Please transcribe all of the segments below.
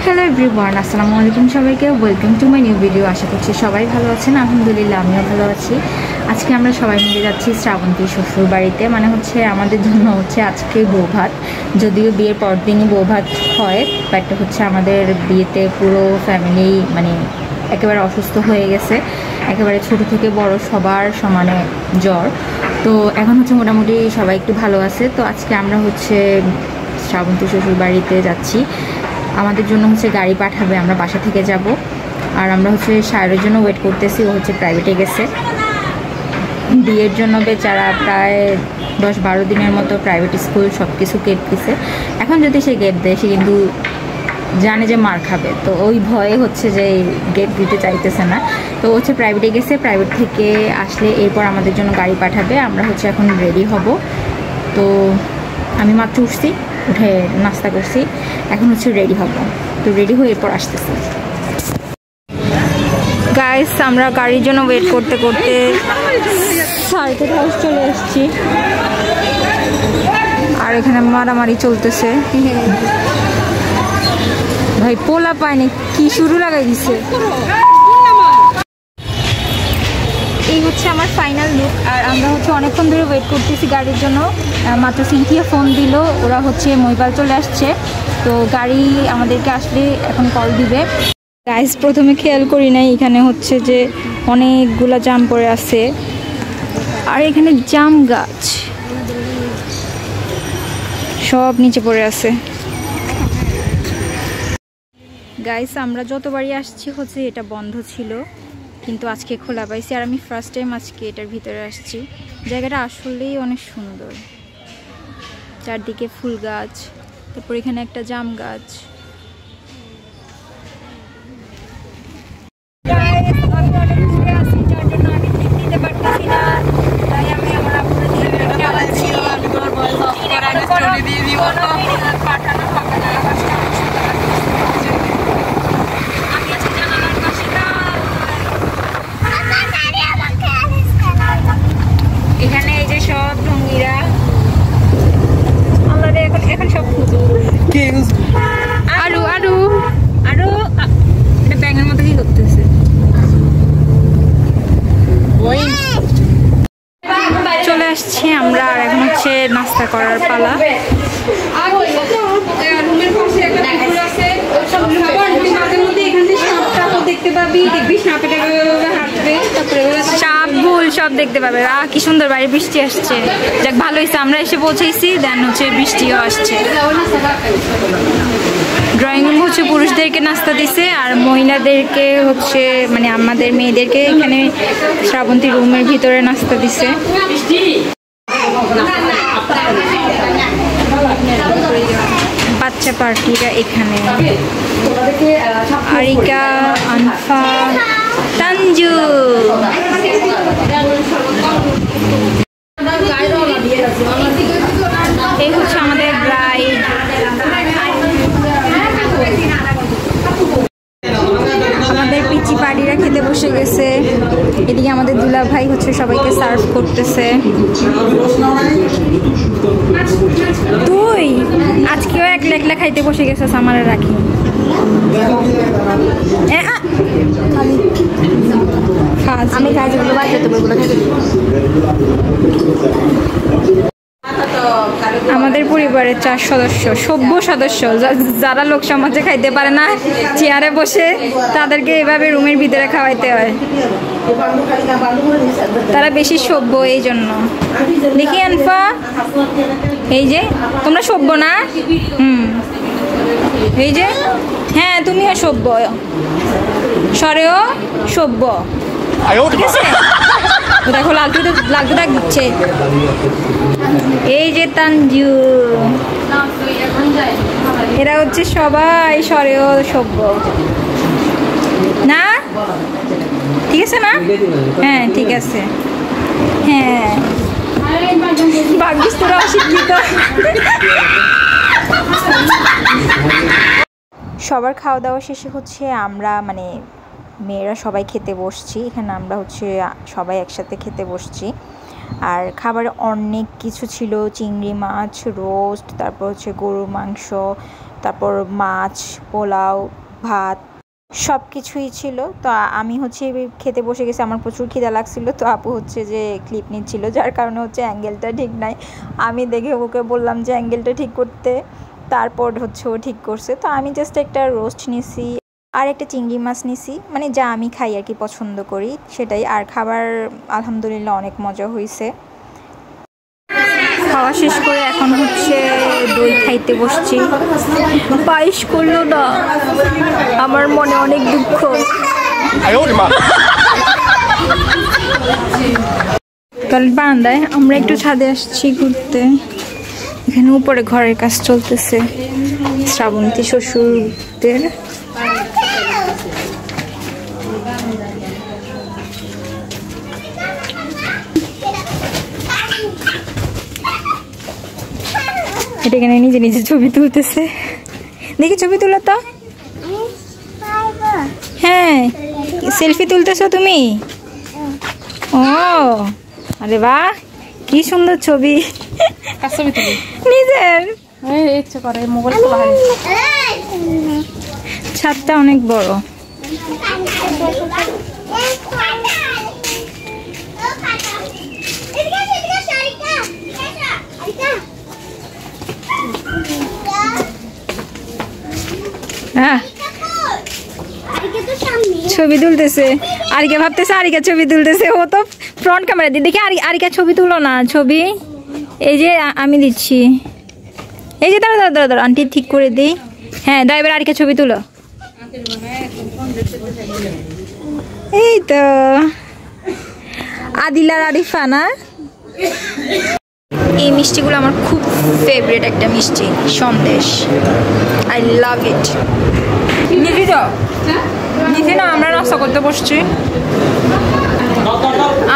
Hello everyone, আসসালামু আলাইকুম সবাইকে। Welcome to my new video. আশা করছি সবাই ভালো আছেন। আলহামদুলিল্লাহ আমিও ভালো আছি। আজকে আমরা সবাই মিলে যাচ্ছি শ্রাবন্তী শ্বশুর বাড়িতে। মানে হচ্ছে আমাদের জন্য হচ্ছে আজকে বৌভাত, যদিও বিয়ের পর দিনই বৌভাত হয়, বাট হচ্ছে আমাদের বিয়েতে পুরো ফ্যামিলি মানে একেবারে অসুস্থ হয়ে গেছে। একেবারে ছোট থেকে বড় সবার সমানে জ্বর। তো এখন হচ্ছে মোটামুটি সবাই একটু ভালো আছে। তো আজকে আমরা হচ্ছে শ্রাবন্তী শ্বশুর বাড়িতে যাচ্ছি। আমাদের জন্য হচ্ছে গাড়ি পাঠাবে, আমরা বাসা থেকে যাব। আর আমরা হচ্ছে শায়রের জন্য ওয়েট করতেছি, ও হচ্ছে প্রাইভেটে গেছে বিয়ের জন্য। বেচারা প্রায় 10-12 দিনের মতো প্রাইভেট স্কুল সব কিছু গেপ দিছে। এখন যদি সে গেপ দেয় সে কিন্তু জানে যে মার খাবে, তো ওই ভয়ে হচ্ছে যে গেপ দিতে চাইতেছে না। তো হচ্ছে প্রাইভেটে গেছে, প্রাইভেট থেকে আসলে এরপর আমাদের জন্য গাড়ি পাঠাবে। আমরা হচ্ছে এখন রেডি হব। তো আমি মাত্র উঠছি, উঠে নাস্তা করছি, এখন হচ্ছে রেডি হব। তো রেডি হয়ে এরপর আসতেছি। গাইস, আমরা গাড়ির জন্য ওয়েট করতে করতে সার্কিট হাউস চলে এসেছি। আর এখানে মারামারি চলতেছে। ভাই পোলা পায়নি, কি শুরু লাগাই দিছে। এই হচ্ছে আমার ফাইনাল লুক। আর আমরা হচ্ছে অনেকক্ষণ ধরে ওয়েট করতেছি গাড়ির জন্য। মাত্র সিনথিয়া ফোন দিল, ওরা হচ্ছে মহিপাল চলে আসছে। তো গাড়ি আমাদেরকে আসলে এখন কল দিবে। গাইস, প্রথমে খেয়াল করি নাই এখানে হচ্ছে যে অনেকগুলা জাম পড়ে আছে। আর এখানে জাম গাছ সব নিচে পড়ে আছে। গাইস, আমরা যতবারই আসছি হচ্ছে এটা বন্ধ ছিল, কিন্তু আজকে খোলা পাইছি। আর আমি ফার্স্ট টাইম আজকে এটার ভিতরে আসছি। জায়গাটা আসলেই অনেক সুন্দর, চারদিকে ফুল গাছ, তারপর এখানে একটা জাম গাছ। এখানে এই যে সব ঢঙ্গিরা আমাদের এখন সব আরো আরো আরো এটা ব্যাঙের মতো কি করতেছে। চলে আসছি আমরা, আর এখন হচ্ছে নাস্তা করার পালা। সাপ ভুল সব দেখতে পাবে। কি সুন্দর বাইরে বৃষ্টি আসছে। যাক, ভালো হয়েছে আমরা এসে পৌঁছেছি, দেন হচ্ছে বৃষ্টিও আসছে। ড্রয়িং রুম হচ্ছে পুরুষদেরকে নাস্তা দিছে, আর মহিলাদেরকে হচ্ছে মানে আমাদের মেয়েদেরকে এখানে শ্রাবন্তী রুমের ভিতরে নাস্তা দিছে। বাচ্চা পার্টিরা এখানে, আরিকা, আনফা, তানজু। এই হচ্ছে আমাদের ব্রাইড। আমাদের পিচি পার্টিরা খেতে বসে গেছে। এদিকে আমাদের দুলা ভাই হচ্ছে সবাইকে সার্ভ করতেছে। তুই আজকেও একলা একলা খাইতে বসে গেছিস, আমারে রাখি। আমি আমাদের পরিবারের 4 সদস্য, সভ্য সদস্য, যারা লোক সমাজে খাইতে পারে না চেয়ারে বসে, তাদেরকে এভাবে রুমের ভিতরে খাওয়াইতে হয়। তারা বেশি সভ্য, এই জন্য। দেখি আনফা, এই যে তোমরা সভ্য না? এই যে হ্যাঁ, তুমিও সভ্য, সরেও সভ্য। ঠিক আছে, দেখো লালটু দাগ দিচ্ছে। এই যে তানজু, এরা হচ্ছে সবাই সরেও সভ্য না? ঠিক আছে না? হ্যাঁ ঠিক আছে। হ্যাঁ, ভাগ্যিস তোরা অশিক্ষিত। সবার খাওয়া দাওয়া শেষে হচ্ছে আমরা মানে মেয়েরা সবাই খেতে বসছি। এখানে আমরা হচ্ছে সবাই একসাথে খেতে বসছি। আর খাবারে অনেক কিছু ছিল, চিংড়ি মাছ, রোস্ট, তারপর হচ্ছে গরুর মাংস, তারপর মাছ, পোলাও, ভাত সব কিছুই ছিল। তো আমি হচ্ছে খেতে বসে গেছি, আমার প্রচুর খিদা লাগছিল। তো আপু হচ্ছে যে ক্লিপ নিচ্ছিল, যার কারণে হচ্ছে অ্যাঙ্গেলটা ঠিক নাই। আমি দেখে ওকে বললাম যে অ্যাঙ্গেলটা ঠিক করতে, তারপর হচ্ছে ও ঠিক করছে। তো আমি জাস্ট একটা রোস্ট নিছি আর একটা চিংড়ি মাছ নিছি, মানে যা আমি খাই আর কি, পছন্দ করি সেটাই। আর খাবার আলহামদুলিল্লাহ অনেক মজা হয়েছে। খাওয়া শেষ করে এখন হচ্ছে দই খাইতে বসছি। পায়েস করলো না, আমার মনে অনেক দুঃখ। কাল বারান্দায় আমরা একটু ছাদে আসছি ঘুরতে। এখানে উপরে ঘরের কাজ চলতেছে শ্রাবন্তী শ্বশুরদের। এটা এখানে নিজে নিজে ছবি তুলতেছে, দেখি ছবি তুলো তো। হ্যাঁ, সেলফি তুলতেছো তুমি? ও আরে বাহ, কি সুন্দর ছবি। নিজের ছাদটা অনেক বড়। হ্যাঁ, ছবি তুলতেছে। আরিকা ভাবতেছে আরিকা ছবি তুলতেছে, ও তো ফ্রন্ট ক্যামেরা দিয়ে। দেখি আরিকা ছবি তুলো না, ছবি এই যে আমি দিচ্ছি। এই যে দাঁড়া দাঁড়া দাঁড়া, আন্টি ঠিক করে দিই। হ্যাঁ দাও, এবার আরিকা ছবি তুলো। এই তো আদিলার আরিফা না? এই মিষ্টিগুলো আমার খুব ফেভারিট একটা মিষ্টি, সন্দেশ। আই লাভ ইট। নিজে না আমরা নাস্তা করতে বসছি।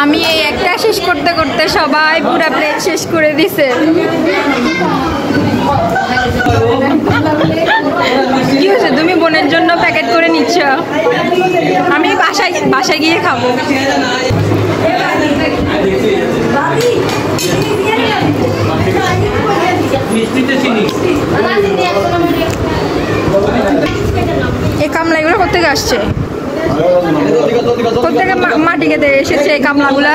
আমি এই একটা শেষ করতে করতে সবাই পুরো প্লেট শেষ করে দিছে। কি হয়েছে, তুমি বোনের জন্য প্যাকেট করে নিচ্ছ? আমি বাসায় গিয়ে খাবো। এই কামলা এগুলো কোথেকে আসছে? কোথেকে মাটি কেটে এসেছে এই কামলাগুলা?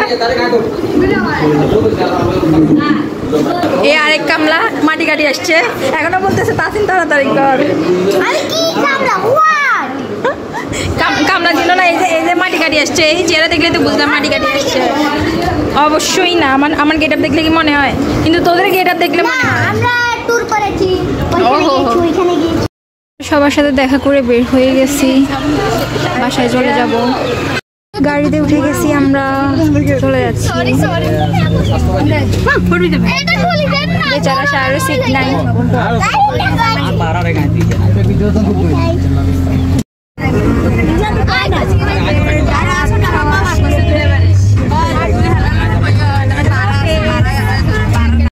এই আরেক কামলা মাটি কাটি আসছে, এখনো বলতেছে তাসিন তাড়াতাড়ি কর। কামলা ছিল না, এই যে মাটি কাটি আসছে। এই চেহারা দেখলে তো বুঝলাম মাটি কাটি আসছে। অবশ্যই না, আমার গেট আপ দেখলে কি মনে হয়? কিন্তু তোদের গেট আপ দেখলে মনে হয়। সবার সাথে দেখা করে বের হয়ে গেছি, বাসায় চলে যাব। গাড়িতে উঠে গেছি, আমরা চলে যাচ্ছি। বেচারা সারারও সিট নাই।